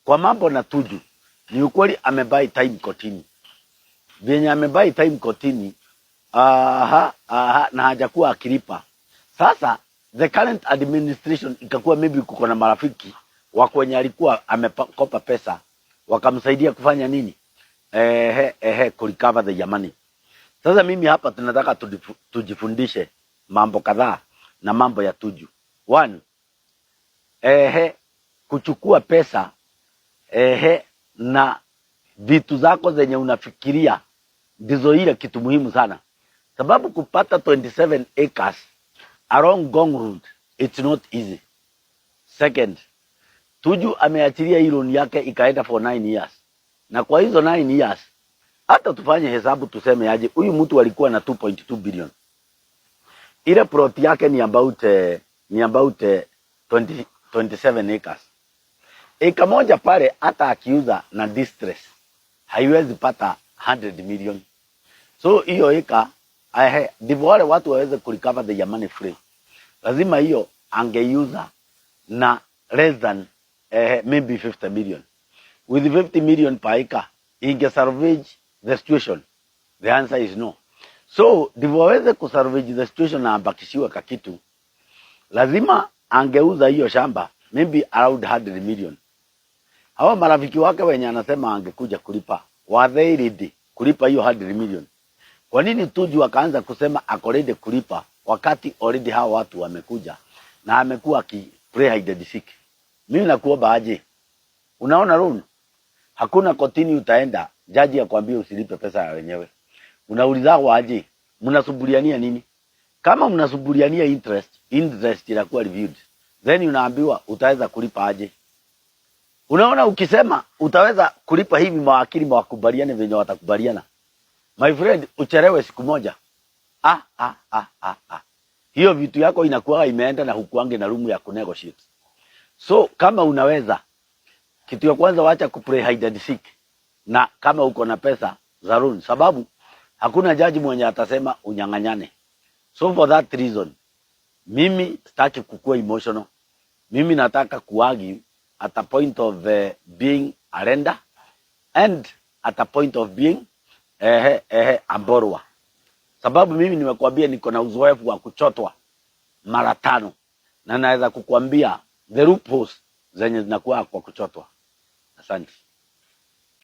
kwa mambo na Tuju, ni ukweli amebuy time kotini. Vyenye amebuy time kotini, na hajakuwa akilipa. Sasa the current administration ikakuwa maybe kuko na marafiki wako wenye alikuwa amekopa pesa, wakamsaidia kufanya nini? Kurecover the money. Sasa mimi hapa tunataka tujifundishe mambo kadhaa na mambo ya Tuju. One, kuchukua pesa na vitu zako zenye unafikiria ndizo ile kitu muhimu sana. Sababu kupata 27 acres along Ngong Road, it's not easy. Second, Tuju ameachilia hii loan yake ikaenda for 9 years. Na kwa hizo 9 years, hata tufanye hesabu tuseme aje, huyu mtu alikuwa na 2.2 billion. Ile plot yake ni about 27 acres. Eka moja pale hata akiuza na distress haiwezi pata 100 million. So hiyo eka ndivyo wale watu waweze kurecover the money free. Lazima hiyo angeuza na less than maybe 50 million. With 50 million per acre, inge salvage the situation? The answer is no. So ndivyo waweze kusalvage the situation na abakishiwe kakitu, lazima angeuza hiyo shamba maybe around 100 million. Hawa marafiki wake wenye anasema angekuja kulipa, were they ready kulipa hiyo 100 million? Kwa nini Tuju akaanza kusema ako ready kulipa wakati already hao watu wamekuja na amekuwa play hide and seek? Mimi nakuomba aje, unaona loan hakuna kotini, utaenda jaji akwambia usilipe pesa ya wenyewe. Unauliza waje, mnasuburiania nini? Kama mnasuburiania interest inakuwa reviewed, then unaambiwa utaweza kulipa aje. Unaona, ukisema utaweza kulipa hivi, mawakili mwakubaliane venye watakubaliana, my friend, uchelewe siku moja, hiyo vitu yako inakuwa imeenda na hukuange na room ya kunegotiate. So kama unaweza, kitu ya kwanza wacha kuplay hide and seek, na kama uko na pesa za loan, sababu hakuna jaji mwenye atasema unyang'anyane. So for that reason, mimi sitaki kukua emotional. Mimi nataka kuargue at a point of being a lender and at a point of being a borrower. Sababu mimi nimekuambia niko na uzoefu wa kuchotwa mara 5, na naweza kukuambia the loopholes zenye zinakuwa kwa kuchotwa. Asante.